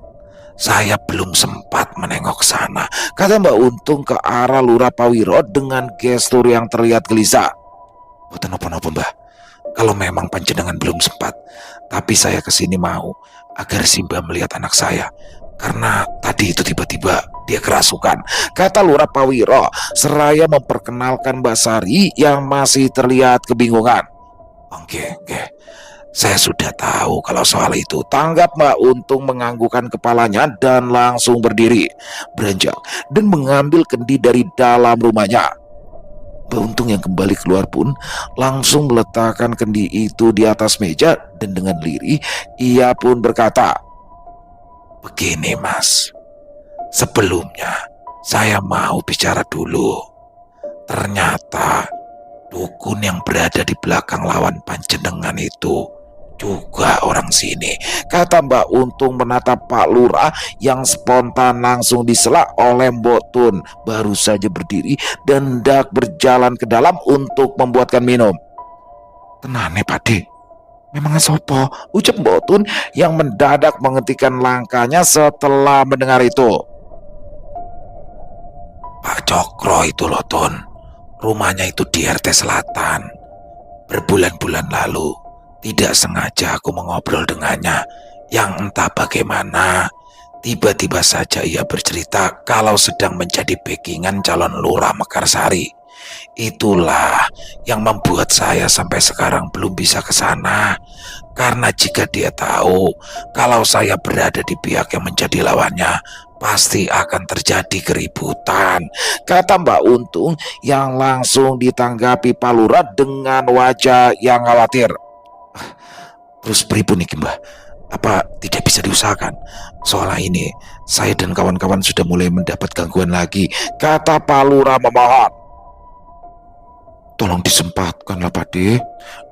S2: saya belum sempat menengok sana, kata Mbak Untung ke arah Lurah Pawiro dengan gestur yang terlihat gelisah. Boten napa-napa, Mbah. Kalau memang panjenengan belum sempat, tapi saya kesini mau agar Simba melihat anak saya, karena tadi itu tiba-tiba dia kerasukan, kata Lurah Pawiro seraya memperkenalkan Mbak Sari yang masih terlihat kebingungan. Oke, saya sudah tahu kalau soal itu, tanggap Mbak Untung menganggukkan kepalanya dan langsung berdiri, beranjak dan mengambil kendi dari dalam rumahnya. Mbak Untung yang kembali keluar pun langsung meletakkan kendi itu di atas meja, dan dengan lirih ia pun berkata, begini Mas, sebelumnya saya mau bicara dulu. Ternyata dukun yang berada di belakang lawan panjenengan itu juga orang sini, kata Mbak Untung menatap Pak Lurah yang spontan langsung disela oleh Mbok Tun, baru saja berdiri dan hendak berjalan ke dalam untuk membuatkan minum. Tenane Pakde, memang sopo, ucap Mbok Tun yang mendadak menghentikan langkahnya setelah mendengar itu. Pak Cokro itu loh Tun, rumahnya itu di RT Selatan. Berbulan-bulan lalu tidak sengaja aku mengobrol dengannya, yang entah bagaimana tiba-tiba saja ia bercerita kalau sedang menjadi backingan calon Lurah Mekarsari. Itulah yang membuat saya sampai sekarang belum bisa ke sana, karena jika dia tahu kalau saya berada di pihak yang menjadi lawannya, pasti akan terjadi keributan, kata Mbak Untung yang langsung ditanggapi Pak Lurah dengan wajah yang khawatir. Terus pripun iki Mbah? Apa tidak bisa diusahakan. Soalnya ini, saya dan kawan-kawan sudah mulai mendapat gangguan lagi, kata Pak Lurah memohon. Tolong disempatkanlah Pak De,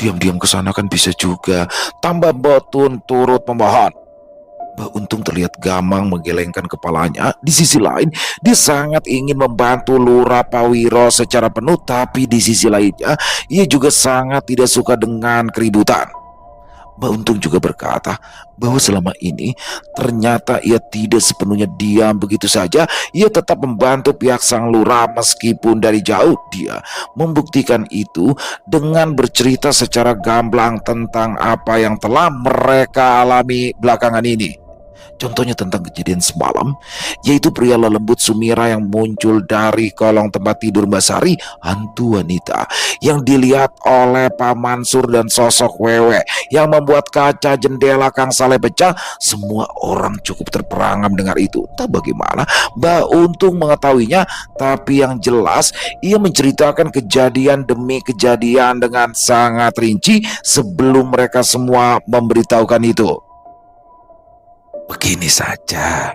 S2: diam-diam ke sana kan bisa juga, tambah Mbak Tun turut memohon. Mbak Untung terlihat gamang menggelengkan kepalanya. Di sisi lain, dia sangat ingin membantu Lurah Pawiro secara penuh, tapi di sisi lainnya, ia juga sangat tidak suka dengan keributan. Mbak Untung juga berkata bahwa selama ini ternyata ia tidak sepenuhnya diam begitu saja. Ia tetap membantu pihak sang lurah meskipun dari jauh. Dia membuktikan itu dengan bercerita secara gamblang tentang apa yang telah mereka alami belakangan ini. Contohnya tentang kejadian semalam, yaitu pria lembut Sumira yang muncul dari kolong tempat tidur Mbak Sari, hantu wanita yang dilihat oleh Pak Mansur, dan sosok Wewe yang membuat kaca jendela Kang Saleh pecah. Semua orang cukup terperangam dengar itu. Entah bagaimana Mbak Untung mengetahuinya, tapi yang jelas ia menceritakan kejadian demi kejadian dengan sangat rinci sebelum mereka semua memberitahukan itu. Begini saja,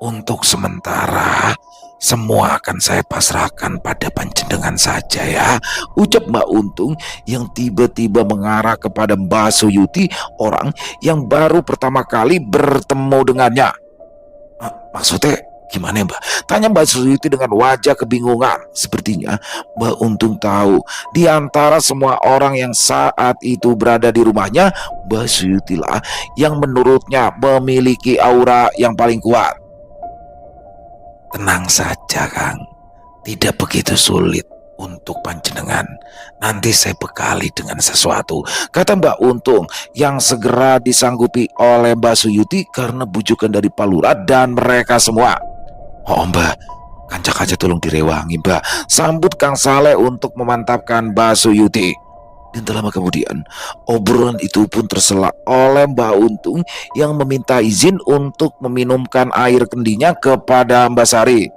S2: untuk sementara semua akan saya pasrahkan pada panjenengan saja ya, ucap Mbak Untung yang tiba-tiba mengarah kepada Mbak Suyuti, orang yang baru pertama kali bertemu dengannya. Maksudnya gimana Mbak? Tanya Mbak Suyuti dengan wajah kebingungan. Sepertinya Mbak Untung tahu di antara semua orang yang saat itu berada di rumahnya, Mbak Suyuti lah yang menurutnya memiliki aura yang paling kuat. Tenang saja Kang, tidak begitu sulit untuk panjenengan. Nanti saya bekali dengan sesuatu, kata Mbak Untung yang segera disanggupi oleh Mbak Suyuti karena bujukan dari Pak Lurah dan mereka semua. Oh Mbak, kancak aja tolong direwangi Mbak, sambut Kang Saleh untuk memantapkan Mbak Suyuti. Dan tak lama kemudian, obrolan itu pun tersela oleh Mbak Untung yang meminta izin untuk meminumkan air kendinya kepada Mbak Sari.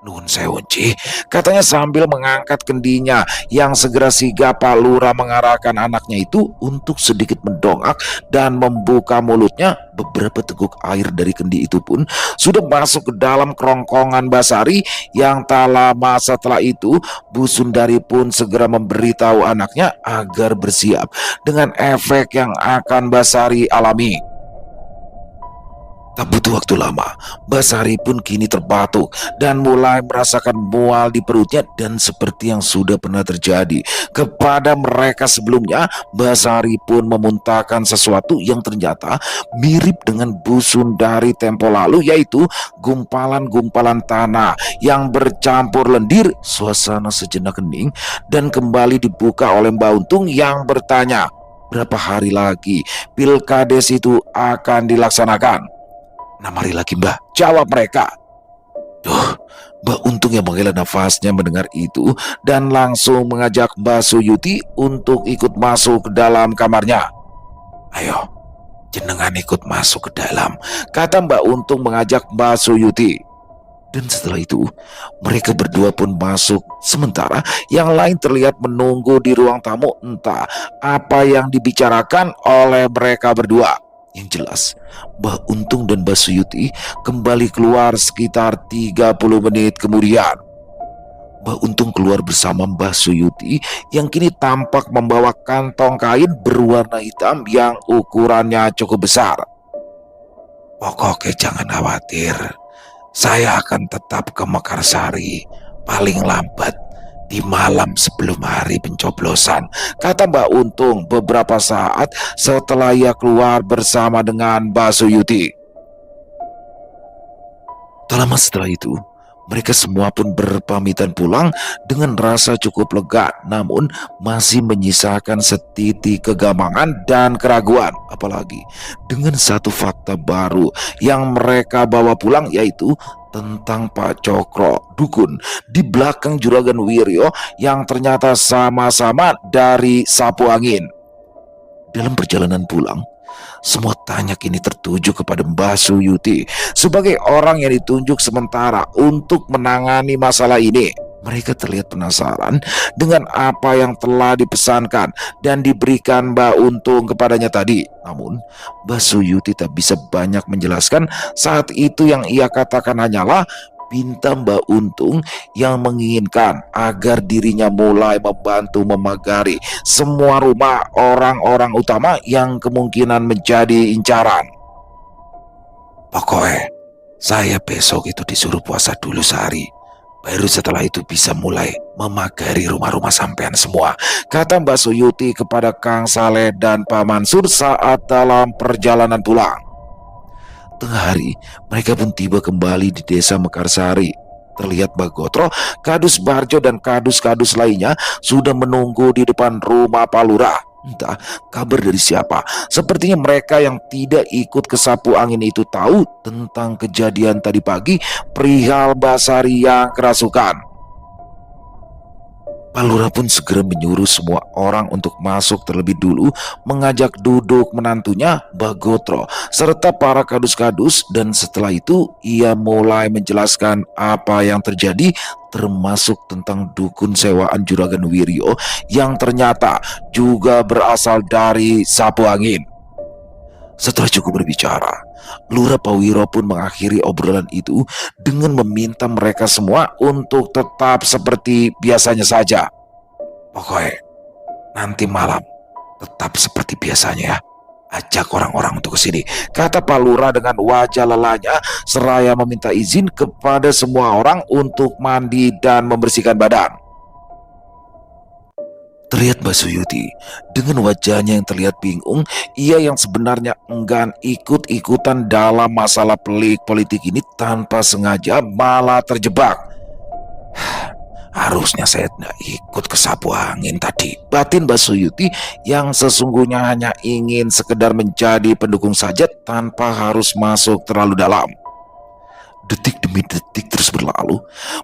S2: Nuhun sewun Ci, katanya sambil mengangkat kendinya yang segera sigap Pak Lurah mengarahkan anaknya itu untuk sedikit mendongak dan membuka mulutnya. Beberapa teguk air dari kendi itu pun sudah masuk ke dalam kerongkongan Mbak Sari. Yang tak lama setelah itu, Bu Sundari pun segera memberitahu anaknya agar bersiap dengan efek yang akan Mbak Sari alami. Tak butuh waktu lama, Mbak Sari pun kini terbatuk dan mulai merasakan mual di perutnya. Dan seperti yang sudah pernah terjadi kepada mereka sebelumnya, Mbak Sari pun memuntahkan sesuatu yang ternyata mirip dengan Bu Sundari tempo lalu, yaitu gumpalan-gumpalan tanah yang bercampur lendir. Suasana sejenak hening dan kembali dibuka oleh Mbak Untung yang bertanya, berapa hari lagi pilkades itu akan dilaksanakan? Nah mari lagi Mbak, jawab mereka. Duh, Mbak Untung yang menghela nafasnya mendengar itu dan langsung mengajak Mbak Suyuti untuk ikut masuk ke dalam kamarnya. Ayo, jenengan ikut masuk ke dalam, kata Mbak Untung mengajak Mbak Suyuti. Dan setelah itu, mereka berdua pun masuk. Sementara yang lain terlihat menunggu di ruang tamu. Entah apa yang dibicarakan oleh mereka berdua. Yang jelas, Mbak Untung dan Mbak Suyuti kembali keluar sekitar 30 menit kemudian. Mbak Untung keluar bersama Mbak Suyuti yang kini tampak membawa kantong kain berwarna hitam yang ukurannya cukup besar. Pokoknya jangan khawatir, saya akan tetap ke Mekarsari paling lambat di malam sebelum hari pencoblosan, kata Mbak Untung beberapa saat setelah ia keluar bersama dengan Mbak Suyuti. Tak lama setelah itu, mereka semua pun berpamitan pulang dengan rasa cukup lega, namun masih menyisakan setitik kegamangan dan keraguan. Apalagi dengan satu fakta baru yang mereka bawa pulang, yaitu tentang Pak Cokro, dukun di belakang Juragan Wiryo yang ternyata sama-sama dari Sapu Angin. Dalam perjalanan pulang, semua tanya kini tertuju kepada Mbak Suyuti sebagai orang yang ditunjuk sementara untuk menangani masalah ini. Mereka terlihat penasaran dengan apa yang telah dipesankan dan diberikan Mbak Untung kepadanya tadi. Namun, Mbak Suyuti tak bisa banyak menjelaskan. Saat itu yang ia katakan hanyalah pinta Mbak Untung yang menginginkan agar dirinya mulai membantu memagari semua rumah orang-orang utama yang kemungkinan menjadi incaran. Pokoknya, saya besok itu disuruh puasa dulu sehari. Baru setelah itu bisa mulai memagari rumah-rumah sampean semua, kata Mbak Suyuti kepada Kang Saleh dan Pak Mansur saat dalam perjalanan pulang. Tengah hari, mereka pun tiba kembali di desa Mekarsari. Terlihat Mbak Gotro, Kadus Barjo dan kadus-kadus lainnya sudah menunggu di depan rumah Pak Lurah. Entah kabar dari siapa. Sepertinya mereka yang tidak ikut ke sapu angin itu tahu tentang kejadian tadi pagi perihal Basari yang kerasukan. Pak Lurah pun segera menyuruh semua orang untuk masuk terlebih dulu, mengajak duduk menantunya Mbak Gotro serta para kadus-kadus, dan setelah itu ia mulai menjelaskan apa yang terjadi, termasuk tentang dukun sewaan Juragan Wiryo yang ternyata juga berasal dari sapu angin. Setelah cukup berbicara, Lurah Pawiro pun mengakhiri obrolan itu dengan meminta mereka semua untuk tetap seperti biasanya saja. Pokoknya nanti malam tetap seperti biasanya ya. Ajak orang-orang untuk kesini, kata Pak Lurah dengan wajah lelahnya seraya meminta izin kepada semua orang untuk mandi dan membersihkan badan. Terlihat Mbak Suyuti dengan wajahnya yang terlihat bingung. Ia yang sebenarnya enggan ikut-ikutan dalam masalah pelik politik ini tanpa sengaja malah terjebak. Harusnya saya tidak ikut ke sapu angin tadi, batin Mbak Suyuti yang sesungguhnya hanya ingin sekedar menjadi pendukung saja tanpa harus masuk terlalu dalam. Detik demi detik terus berlalu.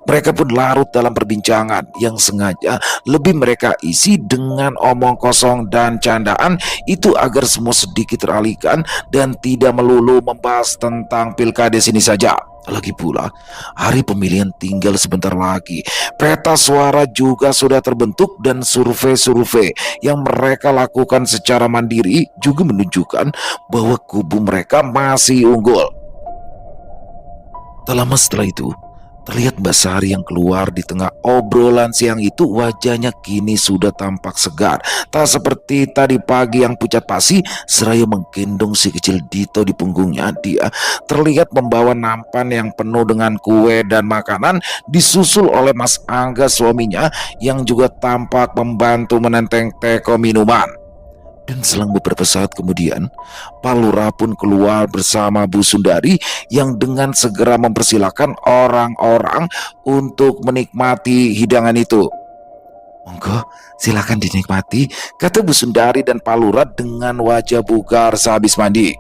S2: Mereka pun larut dalam perbincangan yang sengaja lebih mereka isi dengan omong kosong dan candaan itu agar semua sedikit teralihkan dan tidak melulu membahas tentang pilkades ini saja. Lagi pula, hari pemilihan tinggal sebentar lagi. Peta suara juga sudah terbentuk dan survei-survei yang mereka lakukan secara mandiri juga menunjukkan bahwa kubu mereka masih unggul. Tak lama setelah itu, terlihat Mbak Sari yang keluar di tengah obrolan siang itu. Wajahnya kini sudah tampak segar, tak seperti tadi pagi yang pucat pasi. Seraya menggendong si kecil Dito di punggungnya, dia terlihat membawa nampan yang penuh dengan kue dan makanan, disusul oleh Mas Angga suaminya yang juga tampak membantu menenteng teko minuman. Dan selang beberapa saat kemudian, Pak Lurah pun keluar bersama Bu Sundari yang dengan segera mempersilahkan orang-orang untuk menikmati hidangan itu. Monggo, silakan dinikmati, kata Bu Sundari dan Pak Lurah dengan wajah bugar sehabis mandi.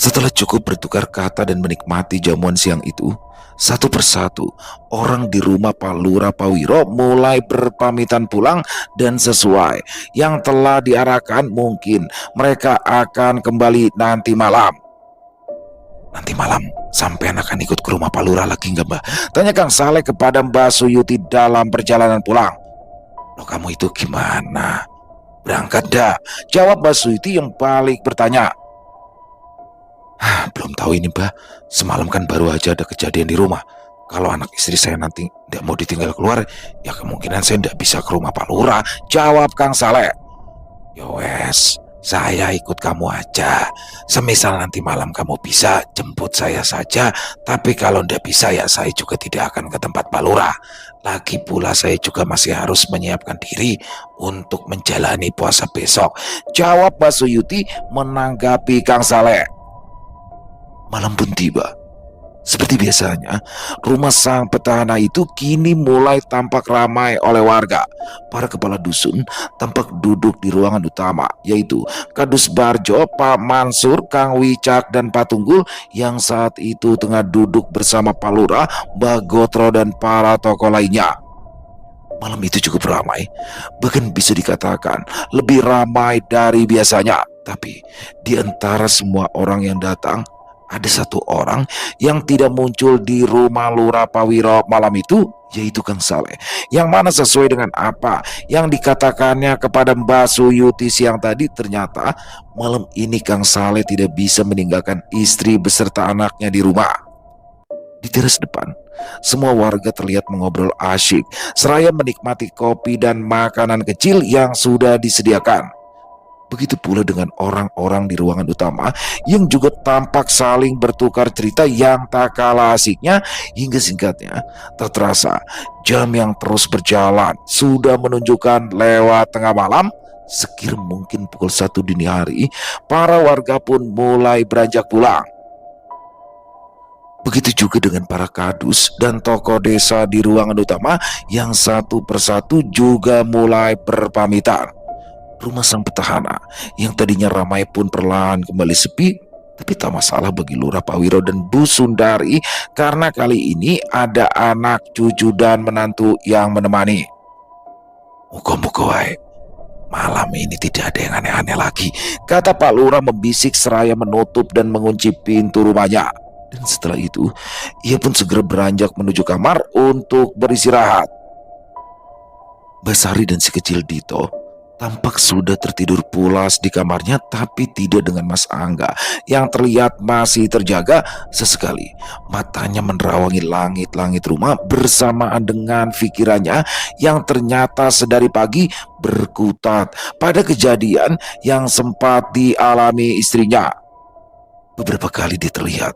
S2: Setelah cukup bertukar kata dan menikmati jamuan siang itu, satu persatu orang di rumah Pak Lurah Pawiro mulai berpamitan pulang, dan sesuai yang telah diarahkan mungkin mereka akan kembali nanti malam. Nanti malam sampean akan ikut ke rumah Pak Lurah lagi nggak, Mbak? Tanya Kang Saleh kepada Mbak Suyuti dalam perjalanan pulang. Loh, kamu itu gimana? Berangkat dah, jawab Mbak Suyuti yang balik bertanya. Belum tahu ini, Mbak. Semalam kan baru aja ada kejadian di rumah. Kalau anak istri saya nanti tidak mau ditinggal keluar, ya kemungkinan saya tidak bisa ke rumah Pak Lurah, jawab Kang Saleh. Yowes, saya ikut kamu aja. Semisal nanti malam kamu bisa, jemput saya saja. Tapi kalau tidak bisa, ya saya juga tidak akan ke tempat Pak Lurah. Lagi pula saya juga masih harus menyiapkan diri untuk menjalani puasa besok, jawab Mbak Suyuti menanggapi Kang Saleh. Malam pun tiba. Seperti biasanya, rumah sang petahana itu kini mulai tampak ramai oleh warga. Para kepala dusun tampak duduk di ruangan utama, yaitu Kadus Barjo, Pak Mansur, Kang Wicak, dan Pak Tunggul yang saat itu tengah duduk bersama Pak Lurah, Mbak Gotro, dan para tokoh lainnya. Malam itu cukup ramai, bahkan bisa dikatakan lebih ramai dari biasanya. Tapi di antara semua orang yang datang, Ada satu orang yang tidak muncul di rumah Lurah Pawiro malam itu, yaitu Kang Saleh. Yang mana sesuai dengan apa yang dikatakannya kepada Mbak Suyuti siang tadi, ternyata malam ini Kang Saleh tidak bisa meninggalkan istri beserta anaknya di rumah. Di teras depan, semua warga terlihat mengobrol asyik, seraya menikmati kopi dan makanan kecil yang sudah disediakan. Begitu pula dengan orang-orang di ruangan utama yang juga tampak saling bertukar cerita yang tak kalah asiknya, hingga singkatnya tak terasa jam yang terus berjalan sudah menunjukkan lewat tengah malam. Sekira mungkin pukul 1 dini hari, para warga pun mulai beranjak pulang. Begitu juga dengan para kadus dan tokoh desa di ruangan utama yang satu persatu juga mulai berpamitan. Rumah sang petahana yang tadinya ramai pun perlahan kembali sepi. Tapi tak masalah bagi Lurah Pawiro dan Bu Sundari, karena kali ini ada anak, cucu, dan menantu yang menemani. Muka-muka wae, malam ini tidak ada yang aneh-aneh lagi, kata Pak Lurah membisik seraya menutup dan mengunci pintu rumahnya. Dan setelah itu, ia pun segera beranjak menuju kamar untuk beristirahat. Basari dan si kecil Dito tampak sudah tertidur pulas di kamarnya, tapi tidak dengan Mas Angga yang terlihat masih terjaga. Sesekali matanya menerawangi langit-langit rumah bersamaan dengan pikirannya yang ternyata sedari pagi berkutat pada kejadian yang sempat dialami istrinya. Beberapa kali dia terlihat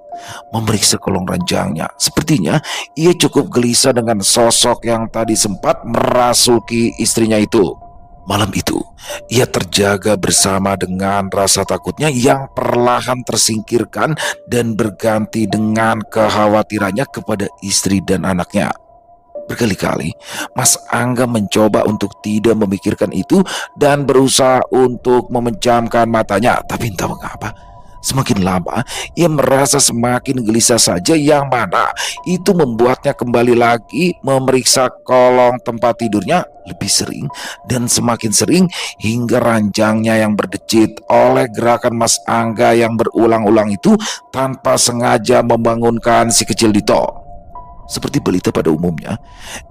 S2: memeriksa kolong ranjangnya. Sepertinya ia cukup gelisah dengan sosok yang tadi sempat merasuki istrinya itu. Malam itu, ia terjaga bersama dengan rasa takutnya yang perlahan tersingkirkan dan berganti dengan kekhawatirannya kepada istri dan anaknya. Berkali-kali, Mas Angga mencoba untuk tidak memikirkan itu dan berusaha untuk memejamkan matanya. Tapi entah mengapa, semakin lama ia merasa semakin gelisah saja, yang mana itu membuatnya kembali lagi memeriksa kolong tempat tidurnya lebih sering dan semakin sering, hingga ranjangnya yang berdecit oleh gerakan Mas Angga yang berulang-ulang itu tanpa sengaja membangunkan si kecil Dito. Seperti balita pada umumnya,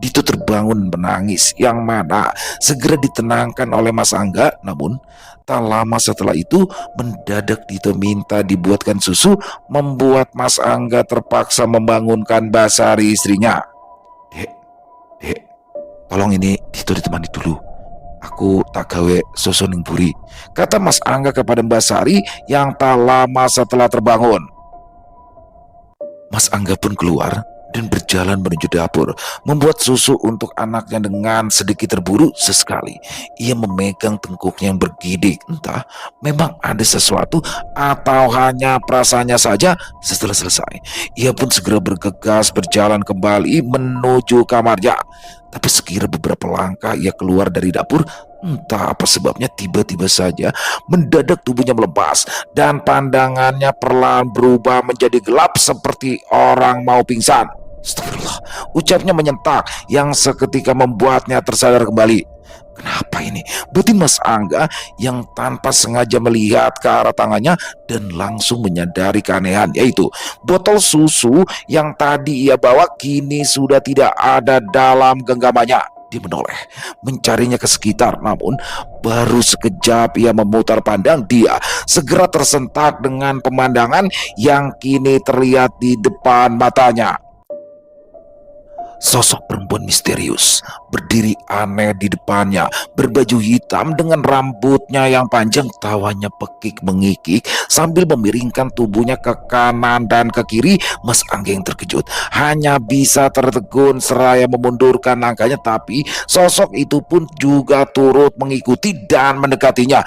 S2: Dito terbangun menangis, yang mana segera ditenangkan oleh Mas Angga. Namun tak lama setelah itu, mendadak Dito minta dibuatkan susu, membuat Mas Angga terpaksa membangunkan Basari istrinya. Dek, tolong ini Dito ditemani dulu. Aku tak gawe susu ning buri, kata Mas Angga kepada Mbak Sari yang tak lama setelah terbangun. Mas Angga pun keluar dan berjalan menuju dapur, membuat susu untuk anaknya dengan sedikit terburu. Sesekali ia memegang tengkuknya yang bergidik, entah memang ada sesuatu atau hanya perasaannya saja. Setelah selesai, ia pun segera bergegas berjalan kembali menuju kamarnya. Tapi sekira beberapa langkah ia keluar dari dapur, entah apa sebabnya tiba-tiba saja mendadak tubuhnya melepas dan pandangannya perlahan berubah menjadi gelap seperti orang mau pingsan. Astagfirullah, ucapnya menyentak yang seketika membuatnya tersadar kembali. Kenapa ini? Berarti Mas Angga yang tanpa sengaja melihat ke arah tangannya dan langsung menyadari keanehan, yaitu botol susu yang tadi ia bawa kini sudah tidak ada dalam genggamannya. Dia menoleh mencarinya ke sekitar, namun baru sekejap ia memutar pandang, dia segera tersentak dengan pemandangan yang kini terlihat di depan matanya. Sosok perempuan misterius berdiri aneh di depannya, berbaju hitam dengan rambutnya yang panjang, tawanya pekik mengikik sambil memiringkan tubuhnya ke kanan dan ke kiri. Mas Angga yang terkejut hanya bisa tertegun seraya memundurkan langkahnya, tapi sosok itu pun juga turut mengikuti dan mendekatinya.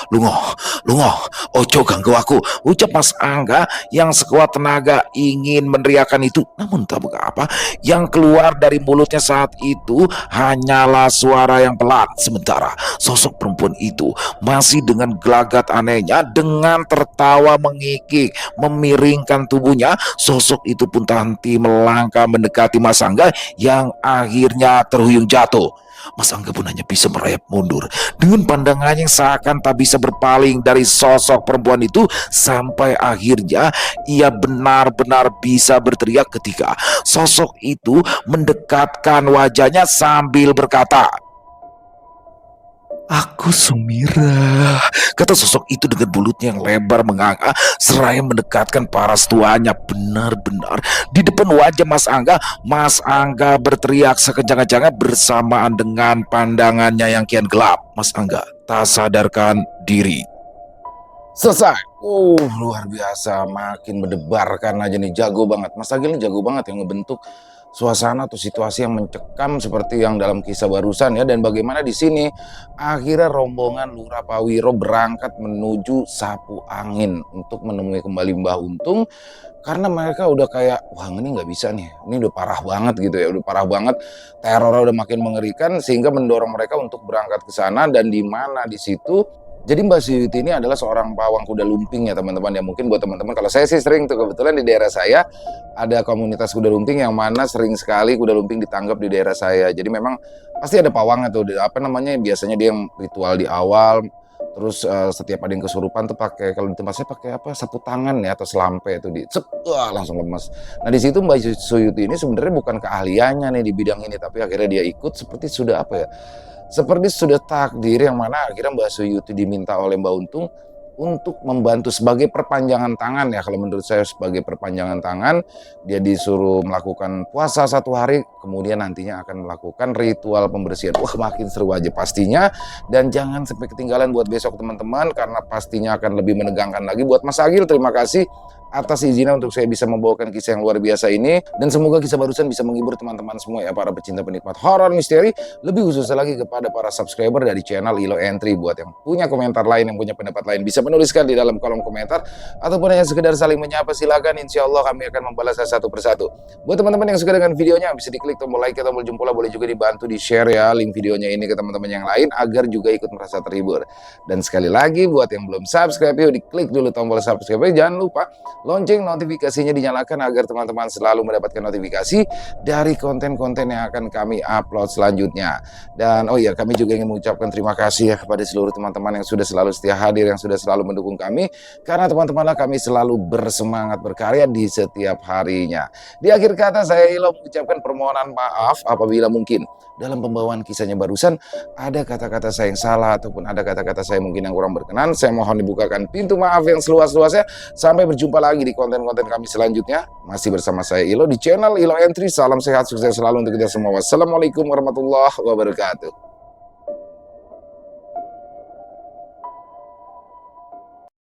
S2: Lungo, ojo ganggu aku, ucap Mas Angga yang sekuat tenaga ingin meneriakkan itu. Namun tak mengapa, yang keluar dari mulutnya saat itu hanyalah suara yang pelan. Sementara sosok perempuan itu masih dengan gelagat anehnya, dengan tertawa mengikik memiringkan tubuhnya. Sosok itu pun tak henti melangkah mendekati Mas Angga yang akhirnya terhuyung jatuh. Mas Angga pun hanya bisa merayap mundur dengan pandangan yang seakan tak bisa berpaling dari sosok perempuan itu, sampai akhirnya ia benar-benar bisa berteriak ketika sosok itu mendekatkan wajahnya sambil berkata, "Aku Sumira," kata sosok itu dengan mulutnya yang lebar menganga seraya mendekatkan paras tuanya. Benar-benar di depan wajah Mas Angga berteriak sekencang-kencangnya bersamaan dengan pandangannya yang kian gelap. Mas Angga tak sadarkan diri.
S1: Selesai. Luar biasa, makin mendebarkan aja nih, jago banget. Mas Agil ini jago banget yang ngebentuk suasana atau situasi yang mencekam seperti yang dalam kisah barusan ya. Dan bagaimana di sini akhirnya rombongan Lurah Pawiro berangkat menuju Sapu Angin untuk menemui kembali Mbah Untung, karena mereka udah kayak, wah ini nggak bisa nih, ini udah parah banget gitu ya, udah parah banget, terornya udah makin mengerikan sehingga mendorong mereka untuk berangkat ke sana. Dan di mana di situ, jadi Mbak Suyuti ini adalah seorang pawang kuda lumping ya teman-teman ya. Mungkin buat teman-teman, kalau saya sih sering tuh, kebetulan di daerah saya ada komunitas kuda lumping yang mana sering sekali kuda lumping ditangkap di daerah saya. Jadi memang pasti ada pawangnya tuh, apa namanya, biasanya dia yang ritual di awal. Terus setiap ada yang kesurupan tuh pakai, kalau di tempat saya pakai apa, sapu tangan ya atau selampe itu di cep, wah langsung lemes. Nah di situ Mbak Suyuti ini sebenarnya bukan keahliannya nih di bidang ini, tapi akhirnya dia ikut seperti sudah apa ya, seperti sudah takdir, yang mana akhirnya Mbak Suyuti diminta oleh Mbak Untung untuk membantu sebagai perpanjangan tangan ya. Kalau menurut saya sebagai perpanjangan tangan, dia disuruh melakukan puasa 1 hari, kemudian nantinya akan melakukan ritual pembersihan. Wah makin seru aja pastinya. Dan jangan sampai ketinggalan buat besok teman-teman, karena pastinya akan lebih menegangkan lagi. Buat Mas Agil, terima kasih atas izinnya untuk saya bisa membawakan kisah yang luar biasa ini. Dan semoga kisah barusan bisa menghibur teman-teman semua ya, para pecinta penikmat horor misteri. Lebih khususnya lagi kepada para subscriber dari channel Ilo Entry. Buat yang punya komentar lain, yang punya pendapat lain, bisa menuliskan di dalam kolom komentar. Ataupun hanya sekedar saling menyapa, silakan. Insya Allah kami akan membalasnya satu persatu. Buat teman-teman yang suka dengan videonya, bisa diklik tombol like atau tombol jempol. Boleh juga dibantu di share ya link videonya ini ke teman-teman yang lain, agar juga ikut merasa terhibur. Dan sekali lagi buat yang belum subscribe, yuk diklik dulu tombol subscribe. Jangan lupa lonceng notifikasinya dinyalakan agar teman-teman selalu mendapatkan notifikasi dari konten-konten yang akan kami upload selanjutnya. Dan oh iya, kami juga ingin mengucapkan terima kasih ya kepada seluruh teman-teman yang sudah selalu setia hadir, yang sudah selalu mendukung kami, karena teman-temanlah kami selalu bersemangat berkarya di setiap harinya. Di akhir kata, saya Ilo mengucapkan permohonan maaf apabila mungkin dalam pembawaan kisahnya barusan ada kata-kata saya yang salah ataupun ada kata-kata saya mungkin yang kurang berkenan. Saya mohon dibukakan pintu maaf yang seluas-luasnya. Sampai berjumpa lagi di konten-konten kami selanjutnya. Masih bersama saya Ilo di channel Ilo Entry. Salam sehat, sukses selalu untuk kita semua. Wassalamualaikum warahmatullahi wabarakatuh.